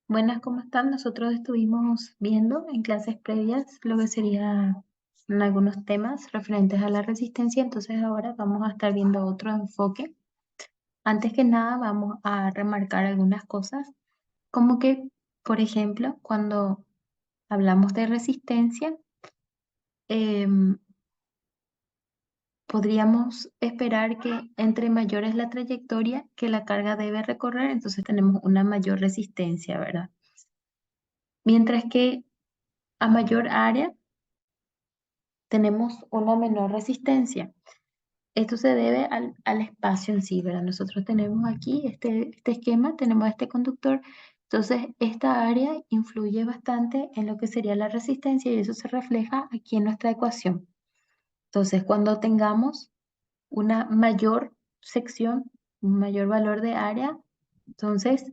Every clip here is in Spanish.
Buenas, ¿cómo están? Nosotros estuvimos viendo en clases previas lo que serían algunos temas referentes a la resistencia, entonces ahora vamos a estar viendo otro enfoque. Antes que nada, vamos a remarcar algunas cosas, como que, por ejemplo, cuando hablamos de resistencia, em, podríamos esperar que entre mayor es la trayectoria que la carga debe recorrer, entonces tenemos una mayor resistencia, ¿verdad? Mientras que a mayor área tenemos una menor resistencia. Esto se debe al espacio en sí, ¿verdad? Nosotros tenemos aquí este esquema, tenemos este conductor, entonces esta área influye bastante en lo que sería la resistencia y eso se refleja aquí en nuestra ecuación. Entonces, cuando tengamos una mayor sección, un mayor valor de área, entonces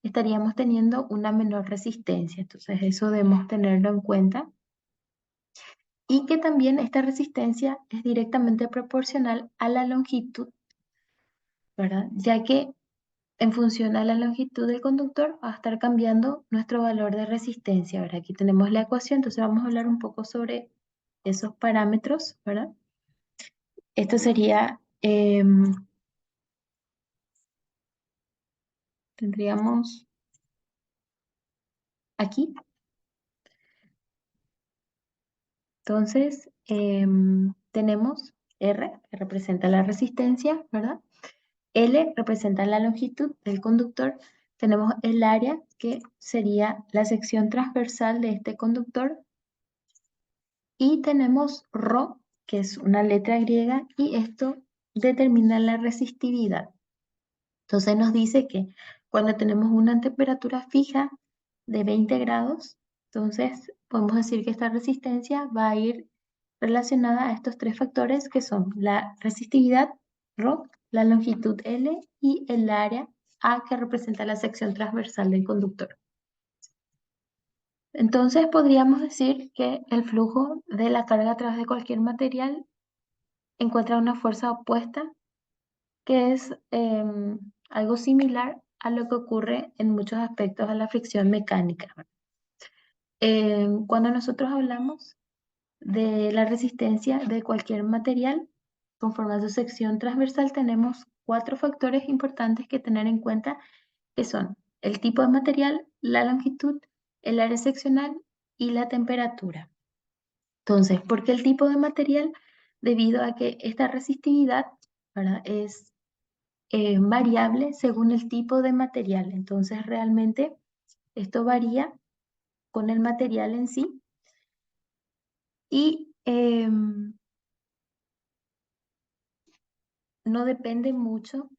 estaríamos teniendo una menor resistencia. Entonces, eso debemos tenerlo en cuenta y que también esta resistencia es directamente proporcional a la longitud, ¿verdad? Ya que en función a la longitud del conductor va a estar cambiando nuestro valor de resistencia, ¿verdad? Aquí tenemos la ecuación, entonces vamos a hablar un poco sobre esos parámetros, ¿verdad? Esto sería, tendríamos aquí, entonces tenemos R, que representa la resistencia, ¿verdad? L representa la longitud del conductor. Tenemos el área, que sería la sección transversal de este conductor. Y tenemos ρ, que es una letra griega, y esto determina la resistividad. Entonces nos dice que cuando tenemos una temperatura fija de 20 grados, entonces podemos decir que esta resistencia va a ir relacionada a estos tres factores que son la resistividad, ρ, la longitud L y el área A, que representa la sección transversal del conductor. Entonces podríamos decir que el flujo de la carga a través de cualquier material encuentra una fuerza opuesta que es algo similar a lo que ocurre en muchos aspectos de la fricción mecánica. Cuando nosotros hablamos de la resistencia de cualquier material, conforme a su sección transversal, tenemos cuatro factores importantes que tener en cuenta, que son el tipo de material, la longitud, el área seccional y la temperatura. Entonces, ¿por qué el tipo de material? Debido a que esta resistividad, ¿verdad?, es variable según el tipo de material. Entonces, realmente esto varía con el material en sí y no depende mucho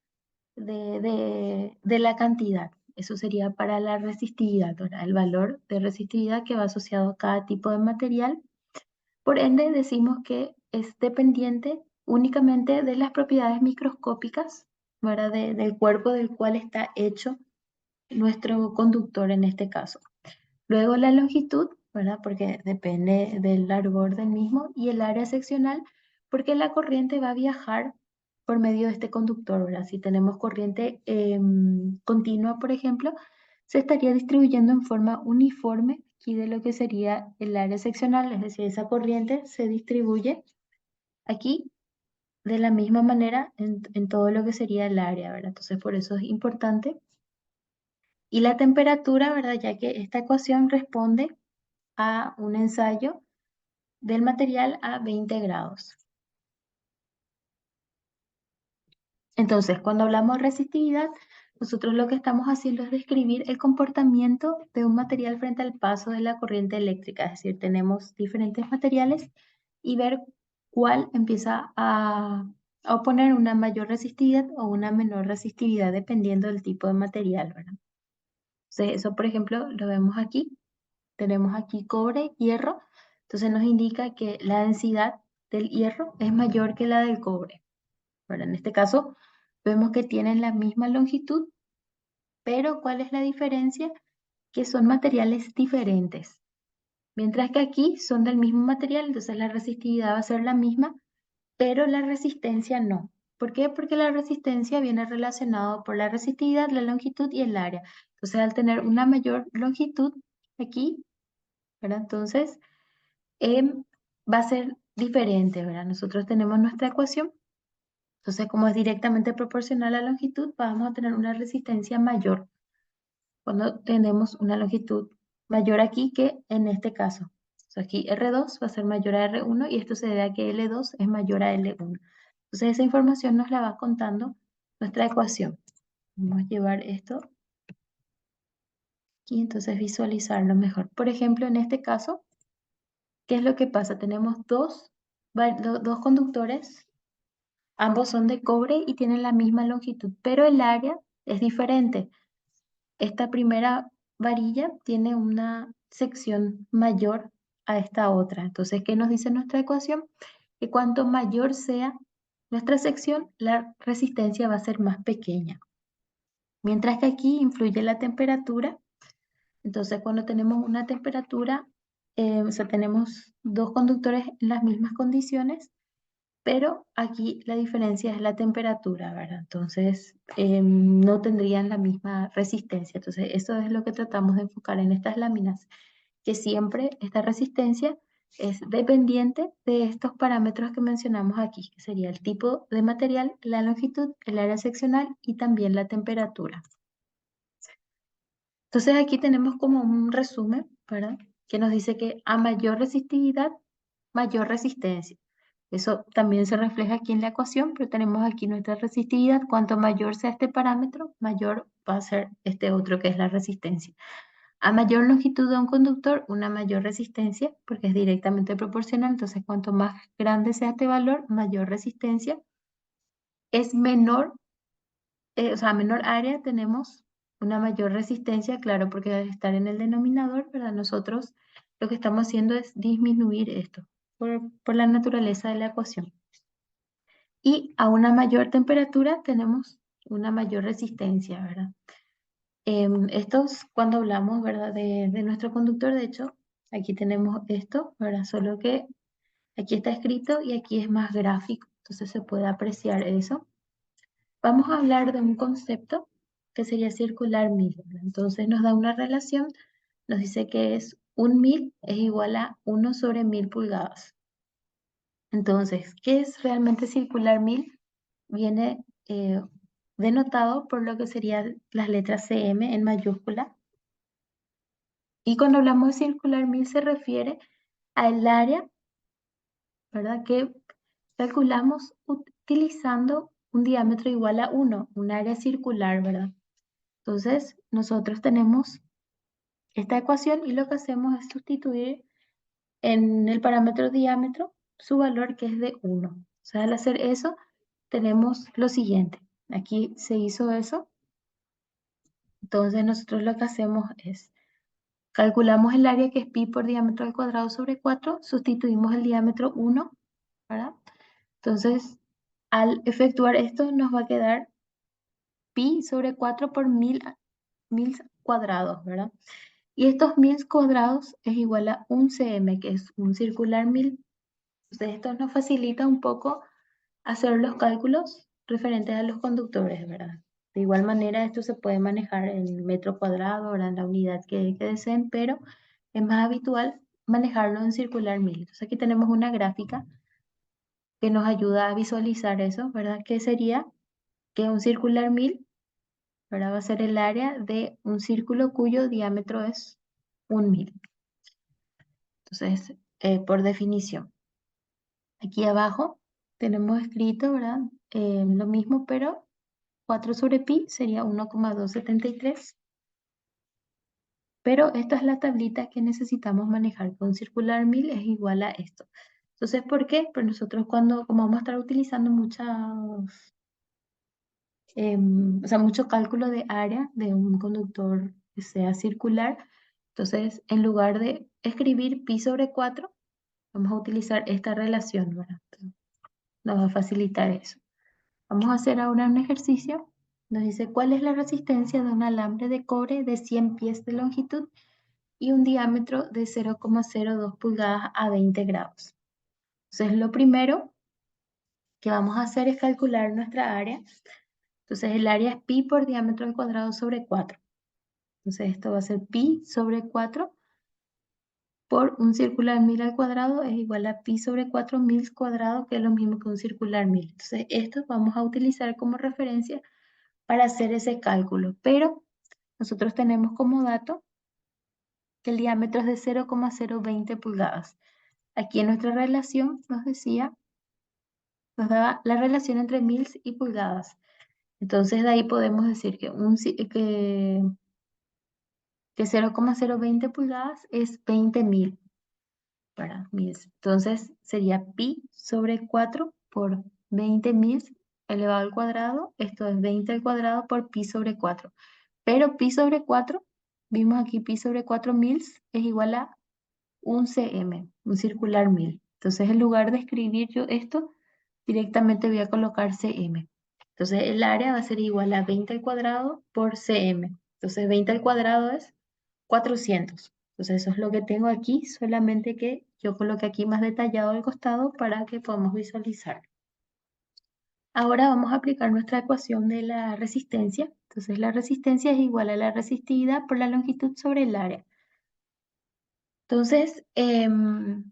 de la cantidad. Eso sería para la resistividad, ¿verdad? El valor de resistividad que va asociado a cada tipo de material. Por ende, decimos que es dependiente únicamente de las propiedades microscópicas, ¿verdad? Del cuerpo del cual está hecho nuestro conductor en este caso. Luego la longitud, ¿verdad? Porque depende del largor del mismo, y el área seccional, porque la corriente va a viajar por medio de este conductor, ¿verdad? Si tenemos corriente continua, por ejemplo, se estaría distribuyendo en forma uniforme aquí de lo que sería el área seccional, es decir, esa corriente se distribuye aquí de la misma manera en todo lo que sería el área, ¿verdad? Entonces, por eso es importante. Y la temperatura, ¿verdad? Ya que esta ecuación responde a un ensayo del material a 20 grados. Entonces, cuando hablamos de resistividad, nosotros lo que estamos haciendo es describir el comportamiento de un material frente al paso de la corriente eléctrica. Es decir, tenemos diferentes materiales y ver cuál empieza a oponer una mayor resistividad o una menor resistividad dependiendo del tipo de material, ¿verdad? Entonces, eso, por ejemplo, lo vemos aquí. Tenemos aquí cobre, hierro. Entonces nos indica que la densidad del hierro es mayor que la del cobre. Bueno, en este caso vemos que tienen la misma longitud, pero ¿cuál es la diferencia? Que son materiales diferentes. Mientras que aquí son del mismo material, entonces la resistividad va a ser la misma, pero la resistencia no. ¿Por qué? Porque la resistencia viene relacionado por la resistividad, la longitud y el área. Entonces, al tener una mayor longitud aquí, ¿verdad? Entonces, va a ser diferente, ¿verdad? Nosotros tenemos nuestra ecuación. Entonces, como es directamente proporcional a la longitud, vamos a tener una resistencia mayor cuando tenemos una longitud mayor aquí que en este caso. Entonces, aquí R2 va a ser mayor a R1 y esto se debe a que L2 es mayor a L1. Entonces, esa información nos la va contando nuestra ecuación. Vamos a llevar esto aquí, entonces visualizarlo mejor. Por ejemplo, en este caso, ¿qué es lo que pasa? Tenemos dos conductores. Ambos son de cobre y tienen la misma longitud, pero el área es diferente. Esta primera varilla tiene una sección mayor a esta otra. Entonces, ¿qué nos dice nuestra ecuación? Que cuanto mayor sea nuestra sección, la resistencia va a ser más pequeña. Mientras que aquí influye la temperatura. Entonces, cuando tenemos una temperatura, o sea, tenemos dos conductores en las mismas condiciones, pero aquí la diferencia es la temperatura, ¿verdad? Entonces, no tendrían la misma resistencia. Entonces, eso es lo que tratamos de enfocar en estas láminas, que siempre esta resistencia es dependiente de estos parámetros que mencionamos aquí, que sería el tipo de material, la longitud, el área seccional y también la temperatura. Entonces, aquí tenemos como un resumen, ¿verdad? Que nos dice que a mayor resistividad, mayor resistencia. Eso también se refleja aquí en la ecuación, pero tenemos aquí nuestra resistividad. Cuanto mayor sea este parámetro, mayor va a ser este otro que es la resistencia. A mayor longitud de un conductor, una mayor resistencia, porque es directamente proporcional. Entonces, cuanto más grande sea este valor, mayor resistencia. Es menor, o sea, a menor área tenemos una mayor resistencia, claro, porque al estar en el denominador, ¿verdad? Nosotros lo que estamos haciendo es disminuir esto por la naturaleza de la ecuación. Y a una mayor temperatura tenemos una mayor resistencia, ¿verdad? Estos, cuando hablamos, ¿verdad? De nuestro conductor, de hecho, aquí tenemos esto, ¿verdad? Solo que aquí está escrito y aquí es más gráfico, entonces se puede apreciar eso. Vamos a hablar de un concepto que sería circular mil, ¿verdad? Entonces nos da una relación, nos dice que es un mil es igual a 1/1000 pulgadas. Entonces, ¿qué es realmente circular mil? Viene denotado por lo que serían las letras CM en mayúscula. Y cuando hablamos de circular mil se refiere al área, ¿verdad? Que calculamos utilizando un diámetro igual a 1, un área circular, ¿verdad? Entonces, nosotros tenemos esta ecuación y lo que hacemos es sustituir en el parámetro diámetro su valor que es de 1. O sea, al hacer eso, tenemos lo siguiente. Aquí se hizo eso. Entonces, nosotros lo que hacemos es calculamos el área que es pi por diámetro al cuadrado sobre 4, sustituimos el diámetro 1, ¿verdad? Entonces, al efectuar esto, nos va a quedar pi sobre 4 por 1000 cuadrados, ¿verdad? Y estos 1000 cuadrados es igual a un cm, que es un circular mil. Entonces, esto nos facilita un poco hacer los cálculos referentes a los conductores, ¿verdad? De igual manera, esto se puede manejar en metro cuadrado, ¿verdad? En la unidad que deseen, pero es más habitual manejarlo en circular mil. Entonces, aquí tenemos una gráfica que nos ayuda a visualizar eso, ¿verdad? Que sería que un circular mil, ¿verdad? Va a ser el área de un círculo cuyo diámetro es un mil. Entonces, por definición. Aquí abajo tenemos escrito, ¿verdad? Lo mismo, pero 4 sobre pi sería 1,273. Pero esta es la tablita que necesitamos manejar. Con circular mil es igual a esto. Entonces, ¿por qué? Pues nosotros como vamos a estar utilizando o sea, mucho cálculo de área de un conductor que sea circular, entonces en lugar de escribir pi sobre 4, vamos a utilizar esta relación, ¿verdad? Entonces, nos va a facilitar eso. Vamos a hacer ahora un ejercicio. Nos dice cuál es la resistencia de un alambre de cobre de 100 pies de longitud y un diámetro de 0,02 pulgadas a 20 grados. Entonces, lo primero que vamos a hacer es calcular nuestra área. Entonces, el área es pi por diámetro al cuadrado sobre 4. Entonces esto va a ser pi sobre 4 por un circular 1000 al cuadrado es igual a pi sobre 4000 cuadrado, que es lo mismo que un circular 1000. Entonces esto vamos a utilizar como referencia para hacer ese cálculo, pero nosotros tenemos como dato que el diámetro es de 0,020 pulgadas. Aquí en nuestra relación nos decía, nos daba la relación entre mils y pulgadas. Entonces de ahí podemos decir que, que 0,020 pulgadas es 20.000 para mils. Entonces sería pi sobre 4 por 20.000 elevado al cuadrado. Esto es 20 al cuadrado por pi sobre 4. Pero pi sobre 4, vimos aquí pi sobre 4000 es igual a un cm, un circular 1000. Entonces en lugar de escribir yo esto, directamente voy a colocar cm. Entonces el área va a ser igual a 20 al cuadrado por cm. Entonces 20 al cuadrado es 400. Entonces eso es lo que tengo aquí, solamente que yo coloqué aquí más detallado al costado para que podamos visualizar. Ahora vamos a aplicar nuestra ecuación de la resistencia. Entonces la resistencia es igual a la resistida por la longitud sobre el área. Entonces, el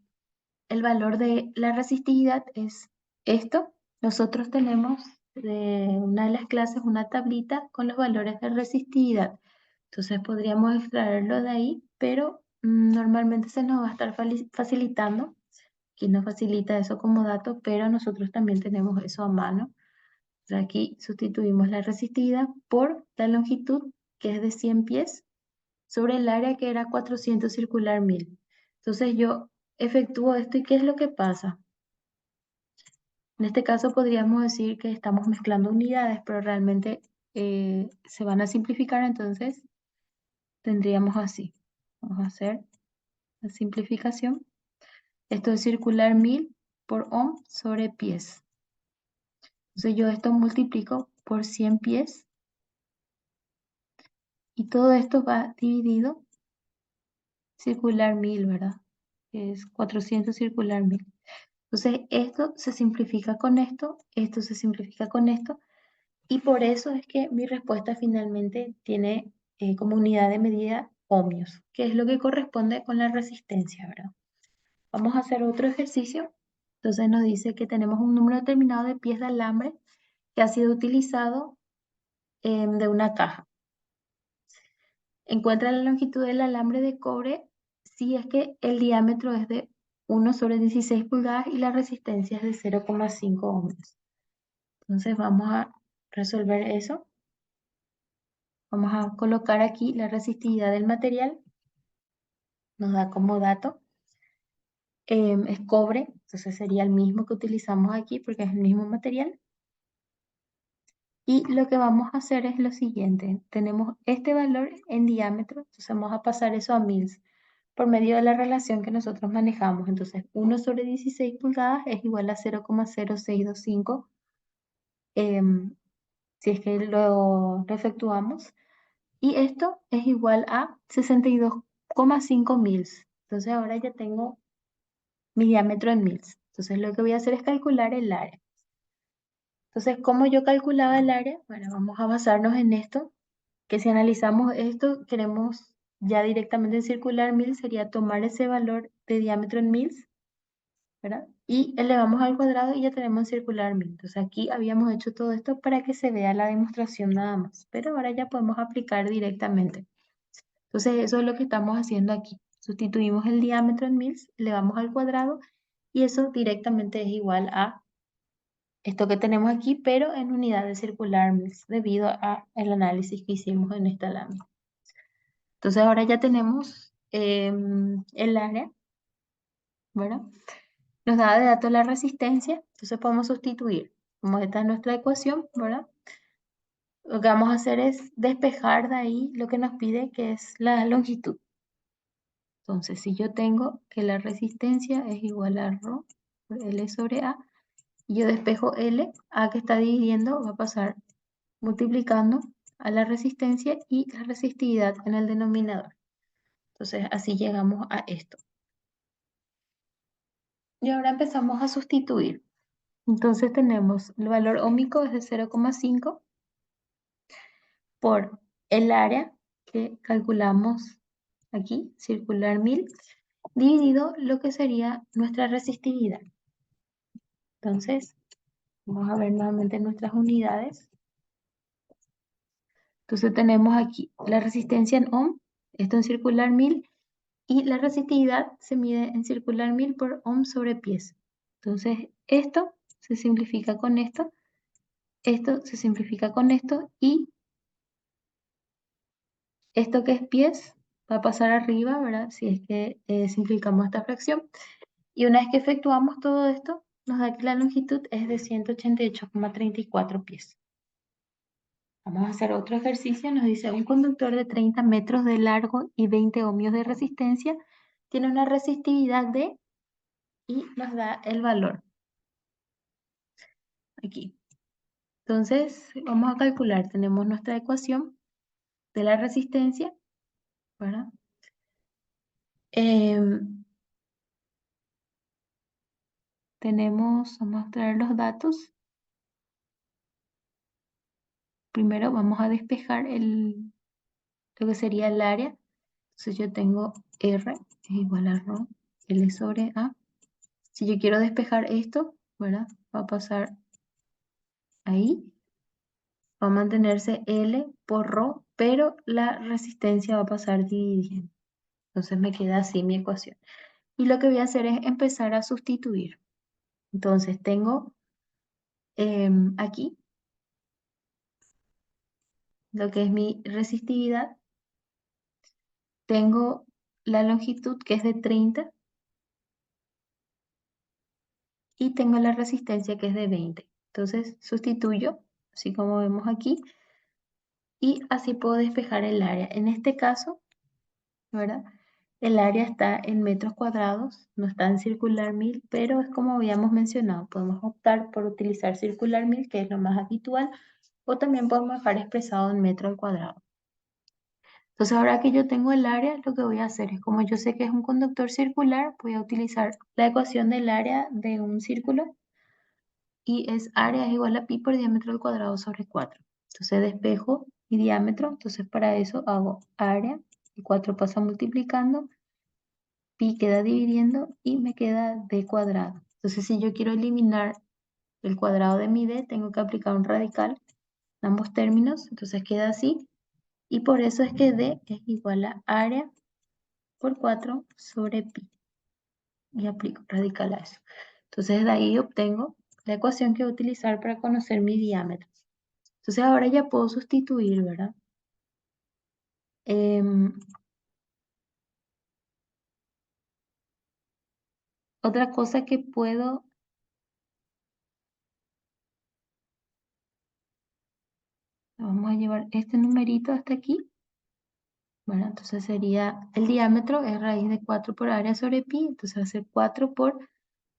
valor de la resistividad es esto. Nosotros tenemos de una de las clases una tablita con los valores de resistividad. Entonces podríamos extraerlo de ahí, pero normalmente se nos va a estar facilitando. Aquí nos facilita eso como dato, pero nosotros también tenemos eso a mano. O sea, aquí sustituimos la resistividad por la longitud, que es de 100 pies, sobre el área que era 400 circular 1000. Entonces yo efectúo esto y ¿qué es lo que pasa? En este caso podríamos decir que estamos mezclando unidades, pero realmente se van a simplificar, entonces tendríamos así. Vamos a hacer la simplificación. Esto es circular 1000 por ohm sobre pies. Entonces yo esto multiplico por 100 pies y todo esto va dividido circular 1000, ¿verdad? Que es 400 circular 1000. Entonces esto se simplifica con esto se simplifica con esto, y por eso es que mi respuesta finalmente tiene como unidad de medida ohmios, que es lo que corresponde con la resistencia, ¿verdad? Vamos a hacer otro ejercicio. Entonces nos dice que tenemos un número determinado de pies de alambre que ha sido utilizado de una caja. Encuentra la longitud del alambre de cobre si es que el diámetro es de 1 sobre 16 pulgadas y la resistencia es de 0,5 ohmios. Entonces vamos a resolver eso. Vamos a colocar aquí la resistividad del material. Nos da como dato. Es cobre, entonces sería el mismo que utilizamos aquí porque es el mismo material. Y lo que vamos a hacer es lo siguiente. Tenemos este valor en diámetro, entonces vamos a pasar eso a mils por medio de la relación que nosotros manejamos. Entonces 1 sobre 16 pulgadas es igual a 0,0625 si es que lo efectuamos. Y esto es igual a 62,5 mils. Entonces ahora ya tengo mi diámetro en mils. Entonces lo que voy a hacer es calcular el área. Entonces, ¿cómo yo calculaba el área? Bueno, vamos a basarnos en esto, que si analizamos esto, queremos ya directamente circular 1000, sería tomar ese valor de diámetro en mils, ¿verdad? Y elevamos al cuadrado y ya tenemos circular 1000. Entonces aquí habíamos hecho todo esto para que se vea la demostración nada más, pero ahora ya podemos aplicar directamente. Entonces eso es lo que estamos haciendo aquí. Sustituimos el diámetro en mils, elevamos al cuadrado y eso directamente es igual a esto que tenemos aquí, pero en unidades circular mils, debido al análisis que hicimos en esta lámina. Entonces ahora ya tenemos el área, ¿verdad? Nos da de dato la resistencia, entonces podemos sustituir. Como esta es nuestra ecuación, ¿verdad? Lo que vamos a hacer es despejar de ahí lo que nos pide, que es la longitud. Entonces, si yo tengo que la resistencia es igual a ρ por L sobre A, y yo despejo L, A que está dividiendo va a pasar multiplicando a la resistencia y la resistividad en el denominador. Entonces, así llegamos a esto. Y ahora empezamos a sustituir. Entonces tenemos el valor óhmico es de 0,5 por el área, que calculamos aquí, circular 1000, dividido lo que sería nuestra resistividad. Entonces, vamos a ver nuevamente nuestras unidades. Entonces tenemos aquí la resistencia en ohm, esto en circular 1000, y la resistividad se mide en circular 1000 por ohm sobre pies. Entonces esto se simplifica con esto se simplifica con esto, y esto que es pies va a pasar arriba, ¿verdad? Si es que simplificamos esta fracción. Y una vez que efectuamos todo esto, nos da que la longitud es de 188,34 pies. Vamos a hacer otro ejercicio. Nos dice, un conductor de 30 metros de largo y 20 ohmios de resistencia tiene una resistividad de, y nos da el valor aquí. Entonces, vamos a calcular. Tenemos nuestra ecuación de la resistencia, ¿verdad? Vamos a traer los datos. Primero vamos a despejar lo que sería el área. Entonces yo tengo R es igual a ρ L sobre A. Si yo quiero despejar esto, ¿verdad? Va a pasar ahí. Va a mantenerse L por ρ, pero la resistencia va a pasar dividiendo. Entonces me queda así mi ecuación. Y lo que voy a hacer es empezar a sustituir. Entonces tengo aquí lo que es mi resistividad. Tengo la longitud que es de 30 y tengo la resistencia que es de 20. Entonces sustituyo, así como vemos aquí, y así puedo despejar el área. En este caso, ¿verdad? El área está en metros cuadrados, no está en circular 1000, pero es como habíamos mencionado, podemos optar por utilizar circular 1000, que es lo más habitual, o también podemos dejar expresado en metro al cuadrado. Entonces ahora que yo tengo el área, lo que voy a hacer es, como yo sé que es un conductor circular, voy a utilizar la ecuación del área de un círculo, y es área es igual a pi por diámetro al cuadrado sobre 4. Entonces despejo mi diámetro, entonces para eso hago área, y 4 pasa multiplicando, pi queda dividiendo y me queda d cuadrado. Entonces si yo quiero eliminar el cuadrado de mi d, tengo que aplicar un radical en ambos términos, entonces queda así, y por eso es que d es igual a área por 4 sobre pi, y aplico radical a eso. Entonces de ahí obtengo la ecuación que voy a utilizar para conocer mi diámetro. Entonces ahora ya puedo sustituir, ¿verdad? Otra cosa que puedo, vamos a llevar este numerito hasta aquí. Bueno, entonces sería, el diámetro es raíz de 4 por área sobre pi, entonces va a ser 4 por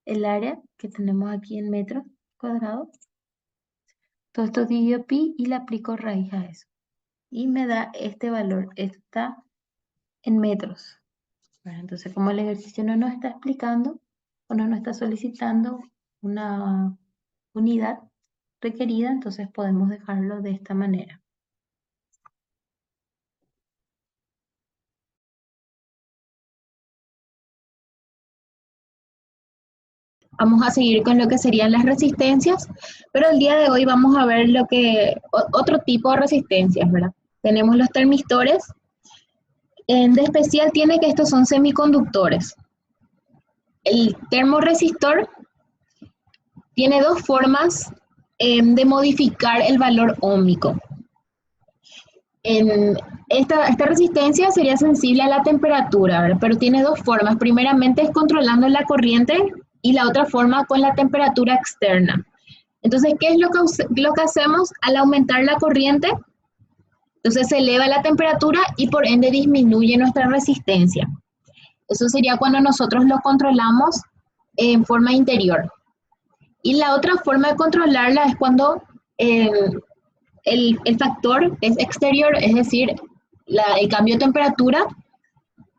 el área que tenemos aquí en metros cuadrados. Todo esto dividido pi y le aplico raíz a eso. Y me da este valor, esto está en metros. Bueno, entonces como el ejercicio no nos está explicando o no nos está solicitando una unidad requerida, entonces podemos dejarlo de esta manera. Vamos a seguir con lo que serían las resistencias, pero el día de hoy vamos a ver otro tipo de resistencias, ¿verdad? Tenemos los termistores. De especial tiene que estos son semiconductores. El termoresistor tiene dos formas de modificar el valor óhmico. Esta resistencia sería sensible a la temperatura, ¿verdad? Pero tiene dos formas. Primeramente es controlando la corriente y la otra forma con la temperatura externa. Entonces, ¿qué es lo que hacemos al aumentar la corriente? Entonces se eleva la temperatura y por ende disminuye nuestra resistencia. Eso sería cuando nosotros lo controlamos en forma interior. Y la otra forma de controlarla es cuando el factor es exterior, es decir, el cambio de temperatura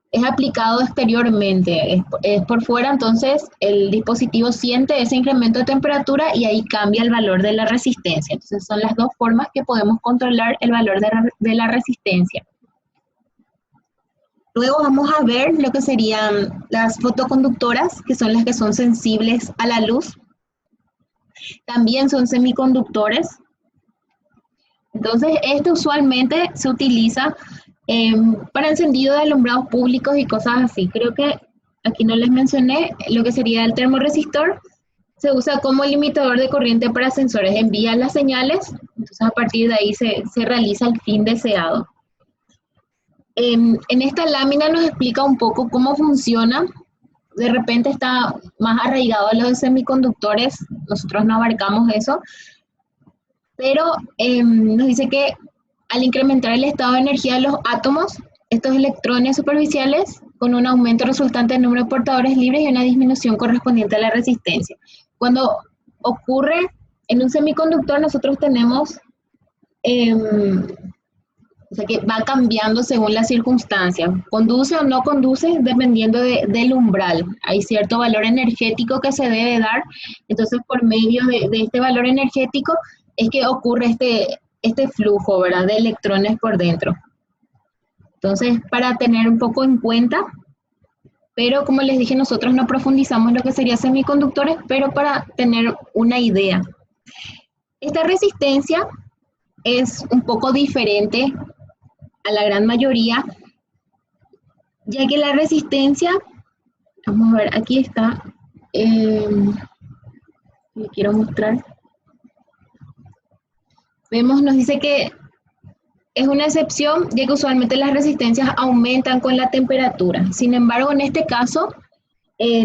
es aplicado exteriormente, es por fuera, entonces el dispositivo siente ese incremento de temperatura y ahí cambia el valor de la resistencia. Entonces son las dos formas que podemos controlar el valor de la resistencia. Luego vamos a ver lo que serían las fotoconductoras, que son las que son sensibles a la luz. También son semiconductores. Entonces, esto usualmente se utiliza para encendido de alumbrados públicos y cosas así. Creo que aquí no les mencioné lo que sería el termorresistor. Se usa como limitador de corriente para sensores. Envía las señales, entonces a partir de ahí se realiza el fin deseado. En esta lámina nos explica un poco cómo funciona. De repente está más arraigado a los semiconductores, nosotros no abarcamos eso, pero nos dice que al incrementar el estado de energía de los átomos, estos electrones superficiales, con un aumento resultante del número de portadores libres y una disminución correspondiente a la resistencia. Cuando ocurre en un semiconductor, nosotros tenemos, o sea que va cambiando según la circunstancia. Conduce o no conduce dependiendo del umbral. Hay cierto valor energético que se debe dar, entonces por medio de este valor energético es que ocurre este flujo, ¿verdad?, de electrones por dentro. Entonces, para tener un poco en cuenta, pero como les dije, nosotros no profundizamos lo que serían semiconductores, pero para tener una idea. Esta resistencia es un poco diferente a la gran mayoría, ya que la resistencia, vamos a ver, aquí está, le quiero mostrar. Vemos, nos dice que es una excepción, ya que usualmente las resistencias aumentan con la temperatura. Sin embargo, en este caso,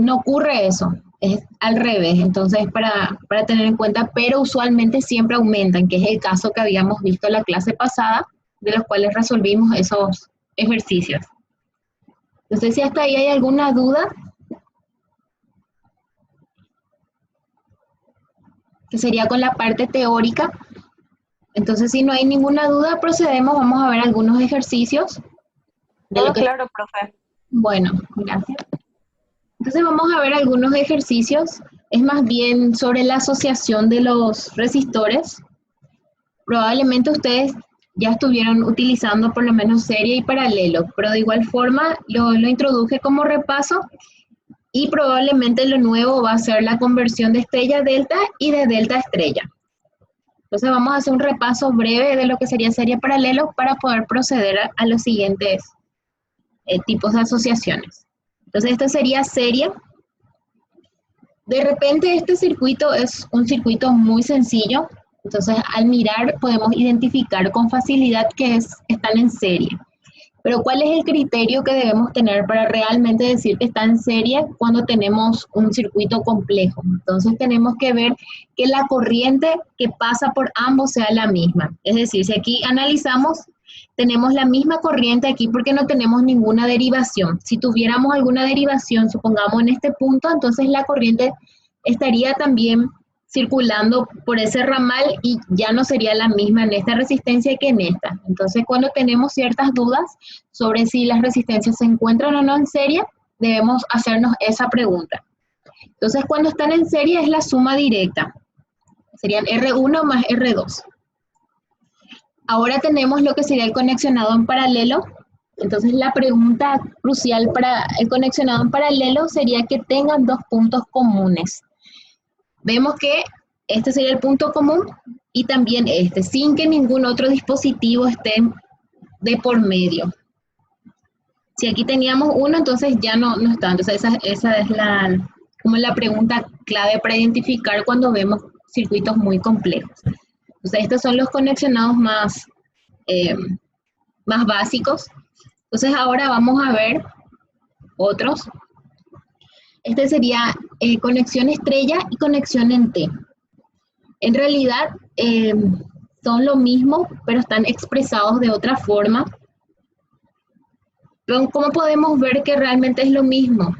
no ocurre eso, es al revés. Entonces, para tener en cuenta, pero usualmente siempre aumentan, que es el caso que habíamos visto en la clase pasada, de los cuales resolvimos esos ejercicios. No sé si hasta ahí hay alguna duda. Que sería con la parte teórica. Entonces, si no hay ninguna duda, procedemos. Vamos a ver algunos ejercicios. Todo claro, profe. Bueno, gracias. Entonces, vamos a ver algunos ejercicios. Es más bien sobre la asociación de los resistores. Probablemente ustedes ya estuvieron utilizando por lo menos serie y paralelo, pero de igual forma lo introduje como repaso y probablemente lo nuevo va a ser la conversión de estrella a delta y de delta a estrella. Entonces vamos a hacer un repaso breve de lo que sería serie paralelo para poder proceder a los siguientes tipos de asociaciones. Entonces esto sería serie. De repente este circuito es un circuito muy sencillo, entonces al mirar podemos identificar con facilidad que están en serie. Pero ¿cuál es el criterio que debemos tener para realmente decir que está en serie cuando tenemos un circuito complejo? Entonces tenemos que ver que la corriente que pasa por ambos sea la misma. Es decir, si aquí analizamos, tenemos la misma corriente aquí porque no tenemos ninguna derivación. Si tuviéramos alguna derivación, supongamos en este punto, entonces la corriente estaría también circulando por ese ramal y ya no sería la misma en esta resistencia que en esta. Entonces, cuando tenemos ciertas dudas sobre si las resistencias se encuentran o no en serie, debemos hacernos esa pregunta. Entonces, cuando están en serie es la suma directa. Serían R1 más R2. Ahora tenemos lo que sería el conexionado en paralelo. Entonces, la pregunta crucial para el conexionado en paralelo sería que tengan dos puntos comunes. Vemos que este sería el punto común y también este, sin que ningún otro dispositivo esté de por medio. Si aquí teníamos uno, entonces ya no está. Entonces esa es como la pregunta clave para identificar cuando vemos circuitos muy complejos. Entonces estos son los conexionados más básicos. Entonces ahora vamos a ver otros. Este sería conexión estrella y conexión en T. En realidad son lo mismo, pero están expresados de otra forma. Pero ¿cómo podemos ver que realmente es lo mismo?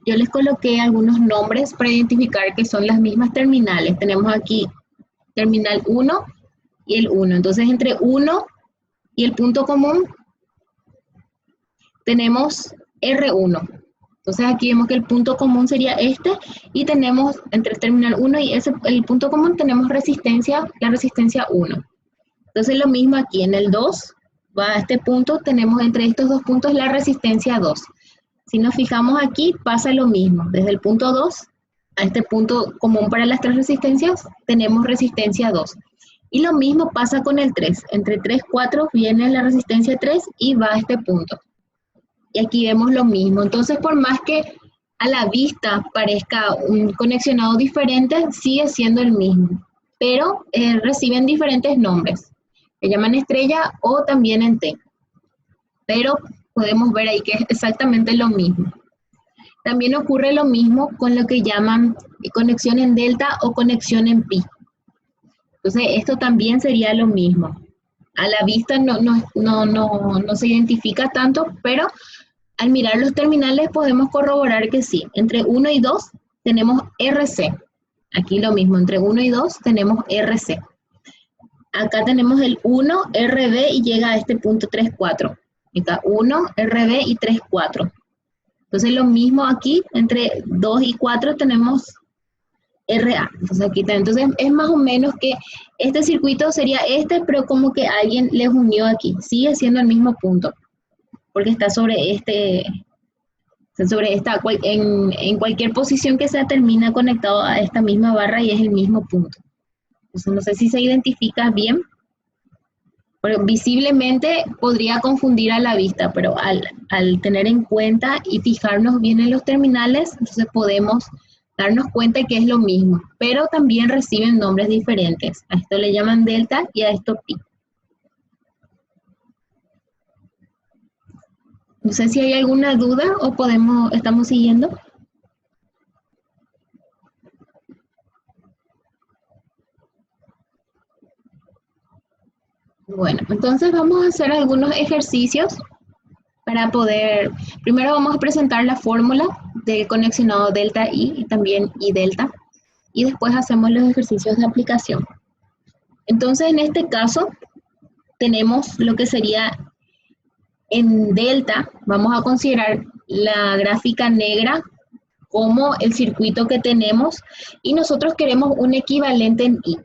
Yo les coloqué algunos nombres para identificar que son las mismas terminales. Tenemos aquí terminal 1 y el 1. Entonces, entre 1 y el punto común tenemos R1. Entonces aquí vemos que el punto común sería este y tenemos entre el terminal 1 y el punto común tenemos la resistencia 1. Entonces lo mismo aquí en el 2 va a este punto, tenemos entre estos dos puntos la resistencia 2. Si nos fijamos aquí, pasa lo mismo. Desde el punto 2 a este punto común para las tres resistencias, tenemos resistencia 2. Y lo mismo pasa con el 3. Entre 3, 4 viene la resistencia 3 y va a este punto. Y aquí vemos lo mismo. Entonces, por más que a la vista parezca un conexionado diferente, sigue siendo el mismo. Pero reciben diferentes nombres. Se llaman estrella o también en T. Pero podemos ver ahí que es exactamente lo mismo. También ocurre lo mismo con lo que llaman conexión en delta o conexión en pi. Entonces, esto también sería lo mismo. A la vista no se identifica tanto, pero al mirar los terminales podemos corroborar que sí. Entre 1 y 2 tenemos RC. Aquí lo mismo, entre 1 y 2 tenemos RC. Acá tenemos el 1, RB y llega a este punto 3, 4. Acá 1, RB y 3, 4. Entonces lo mismo aquí, entre 2 y 4 tenemos RA. Entonces es más o menos que este circuito sería este, pero como que alguien les unió aquí. Sigue siendo el mismo punto, porque está en cualquier posición que sea termina conectado a esta misma barra y es el mismo punto. Entonces no sé si se identifica bien. Pero visiblemente podría confundir a la vista, pero al tener en cuenta y fijarnos bien en los terminales, entonces podemos darnos cuenta que es lo mismo, pero también reciben nombres diferentes. A esto le llaman delta y a esto pi. No sé si hay alguna duda o estamos siguiendo. Bueno, entonces vamos a hacer algunos ejercicios para poder, primero vamos a presentar la fórmula del conexionado delta I y también I delta, y después hacemos los ejercicios de aplicación. Entonces, en este caso, tenemos lo que sería en delta, vamos a considerar la gráfica negra como el circuito que tenemos, y nosotros queremos un equivalente en I,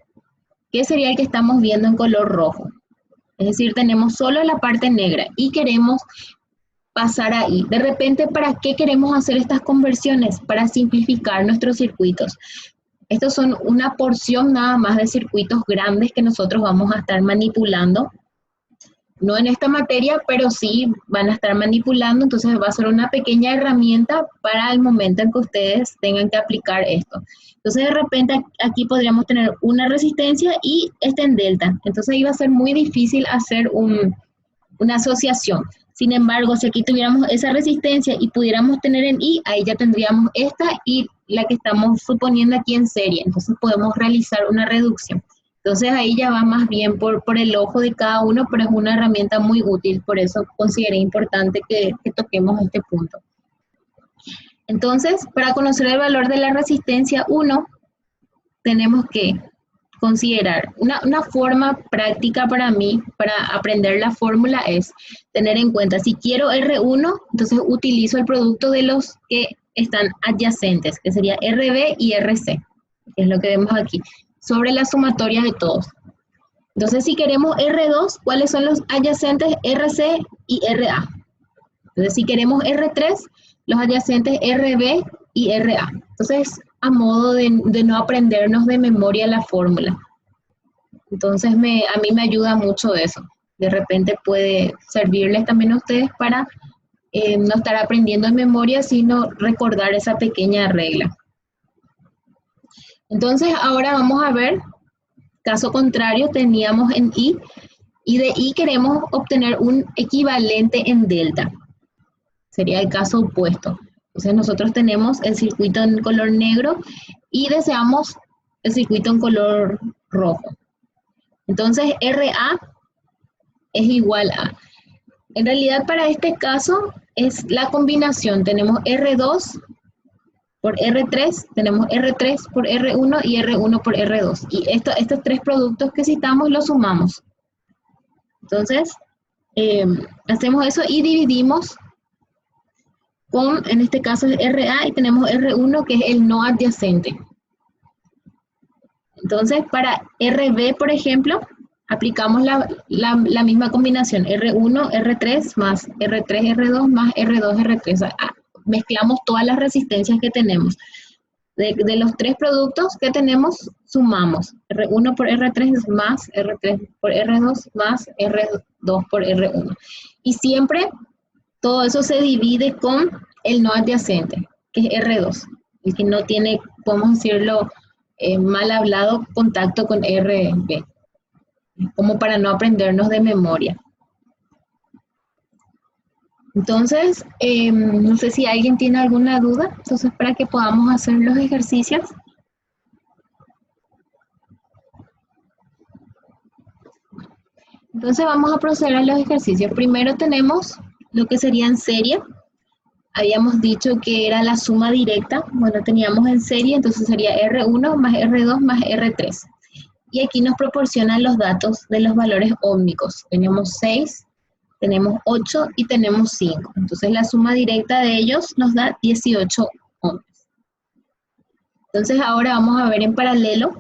que sería el que estamos viendo en color rojo. Es decir, tenemos solo la parte negra y queremos pasar ahí. De repente, ¿para qué queremos hacer estas conversiones? Para simplificar nuestros circuitos. Estos son una porción nada más de circuitos grandes que nosotros vamos a estar manipulando. No en esta materia, pero sí van a estar manipulando, entonces va a ser una pequeña herramienta para el momento en que ustedes tengan que aplicar esto. Entonces de repente aquí podríamos tener una resistencia y esta en delta. Entonces iba a ser muy difícil hacer una asociación. Sin embargo, si aquí tuviéramos esa resistencia y pudiéramos tener en I, ahí ya tendríamos esta y la que estamos suponiendo aquí en serie. Entonces podemos realizar una reducción. Entonces ahí ya va más bien por el ojo de cada uno, pero es una herramienta muy útil, por eso consideré importante que toquemos este punto. Entonces, para conocer el valor de la resistencia 1, tenemos que considerar una forma práctica para mí, para aprender la fórmula, es tener en cuenta, si quiero R1, entonces utilizo el producto de los que están adyacentes, que sería RB y RC, que es lo que vemos aquí, sobre la sumatoria de todos. Entonces, si queremos R2, ¿cuáles son los adyacentes RC y RA? Entonces, si queremos R3, los adyacentes RB y RA. Entonces, a modo de no aprendernos de memoria la fórmula. Entonces, a mí me ayuda mucho eso. De repente puede servirles también a ustedes para no estar aprendiendo de memoria, sino recordar esa pequeña regla. Entonces, ahora vamos a ver, caso contrario, teníamos en I, y de I queremos obtener un equivalente en delta. Sería el caso opuesto. Entonces, nosotros tenemos el circuito en color negro y deseamos el circuito en color rojo. Entonces, RA es igual a... En realidad, para este caso, es la combinación. Tenemos R2 por R3, tenemos R3 por R1 y R1 por R2. Y estos tres productos que citamos los sumamos. Entonces, hacemos eso y dividimos con, en este caso es RA, y tenemos R1 que es el no adyacente. Entonces, para RB, por ejemplo, aplicamos la misma combinación, R1, R3 más R3, R2 más R2, R3. O sea, mezclamos todas las resistencias que tenemos. De los tres productos que tenemos, sumamos R1 por R3 más R3 por R2 más R2 por R1. Y siempre todo eso se divide con el no adyacente, que es R2. El que no tiene, podemos decirlo, mal hablado, contacto con RB. Como para no aprendernos de memoria. Entonces, no sé si alguien tiene alguna duda, entonces para que podamos hacer los ejercicios. Entonces vamos a proceder a los ejercicios. Primero tenemos lo que sería en serie. Habíamos dicho que era la suma directa. Bueno, teníamos en serie, entonces sería R1 más R2 más R3. Y aquí nos proporcionan los datos de los valores ómicos. Tenemos 6, tenemos 8 y tenemos 5. Entonces la suma directa de ellos nos da 18 ohmios. Entonces ahora vamos a ver en paralelo.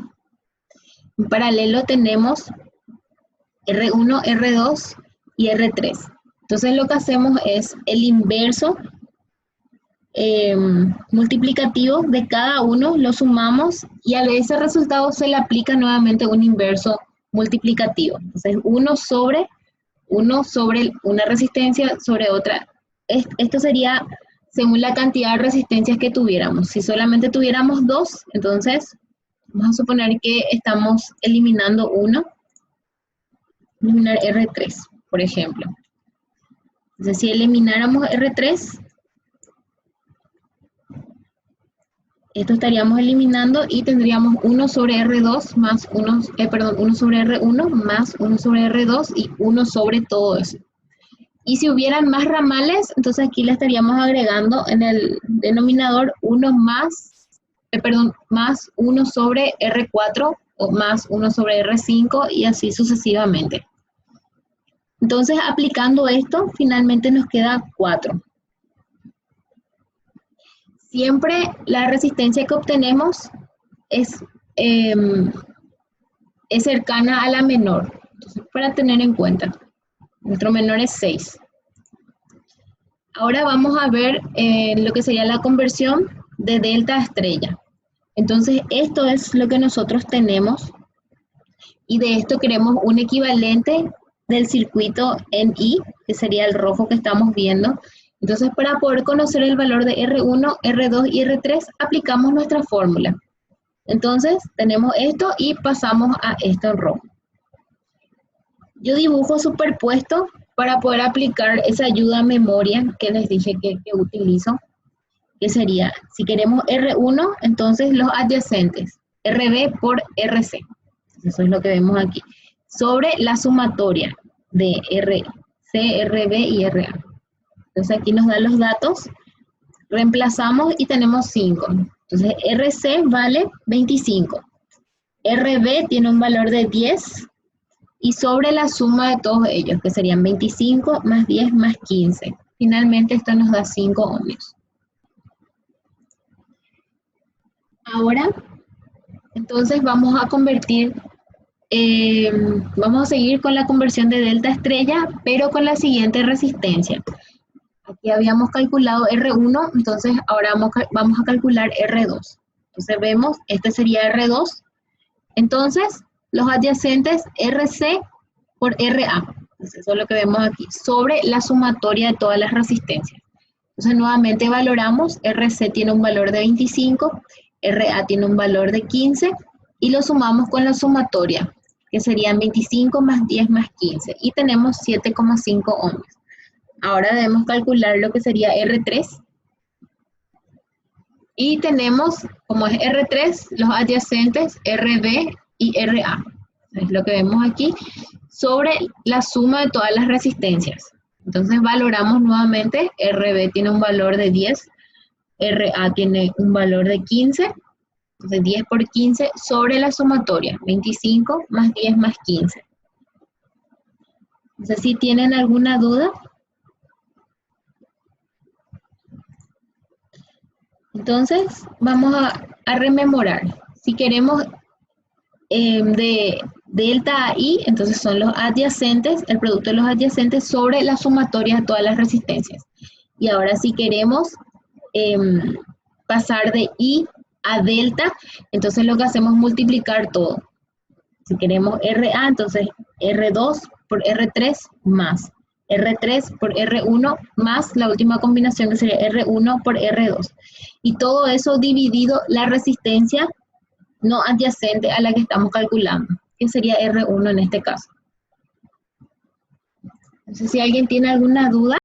En paralelo tenemos R1, R2 y R3. Entonces lo que hacemos es el inverso multiplicativo de cada uno, lo sumamos y a ese resultado se le aplica nuevamente un inverso multiplicativo. Entonces, uno sobre una resistencia sobre otra. Esto sería según la cantidad de resistencias que tuviéramos. Si solamente tuviéramos 2, entonces vamos a suponer que estamos eliminando uno. Eliminar R3, por ejemplo. Entonces, si elimináramos R3, esto estaríamos eliminando y tendríamos 1 sobre R2 más 1 sobre R1 más 1 sobre R2 y 1 sobre todo eso. Y si hubieran más ramales, entonces aquí le estaríamos agregando en el denominador 1 más 1 sobre R4 o más 1 sobre R5 y así sucesivamente. Entonces, aplicando esto, finalmente nos queda 4. Siempre la resistencia que obtenemos es cercana a la menor. Entonces, para tener en cuenta, nuestro menor es 6. Ahora vamos a ver lo que sería la conversión de delta a estrella. Entonces, esto es lo que nosotros tenemos y de esto queremos un equivalente del circuito en I, que sería el rojo que estamos viendo. Entonces, para poder conocer el valor de R1, R2 y R3, aplicamos nuestra fórmula. Entonces, tenemos esto y pasamos a esto en rojo. Yo dibujo superpuesto para poder aplicar esa ayuda a memoria que les dije que utilizo, que sería, si queremos R1, entonces los adyacentes, RB por RC. Eso es lo que vemos aquí. Sobre la sumatoria de RC, RB y RA. Entonces aquí nos dan los datos, reemplazamos y tenemos 5. Entonces RC vale 25. RB tiene un valor de 10 y sobre la suma de todos ellos, que serían 25 más 10 más 15. Finalmente esto nos da 5 ohmios. Ahora, entonces vamos a convertir, vamos a seguir con la conversión de delta a estrella, pero con la siguiente resistencia. Aquí habíamos calculado R1, entonces ahora vamos a calcular R2. Entonces vemos, este sería R2. Entonces, los adyacentes RC por RA. Entonces, eso es lo que vemos aquí, sobre la sumatoria de todas las resistencias. Entonces, nuevamente valoramos, RC tiene un valor de 25, RA tiene un valor de 15, y lo sumamos con la sumatoria, que serían 25 más 10 más 15, y tenemos 7,5 ohmios. Ahora debemos calcular lo que sería R3. Y tenemos, como es R3, los adyacentes RB y RA. Es lo que vemos aquí, sobre la suma de todas las resistencias. Entonces valoramos nuevamente, RB tiene un valor de 10, RA tiene un valor de 15, entonces 10 por 15 sobre la sumatoria, 25 más 10 más 15. Entonces, si tienen alguna duda. Entonces, vamos a rememorar. Si queremos de delta I, entonces son los adyacentes, el producto de los adyacentes sobre la sumatoria de todas las resistencias. Y ahora si queremos pasar de I a delta, entonces lo que hacemos es multiplicar todo. Si queremos RA, entonces R2 por R3 más R3 por R1 más la última combinación que sería R1 por R2. Y todo eso dividido la resistencia no adyacente a la que estamos calculando, que sería R1 en este caso. No sé si alguien tiene alguna duda.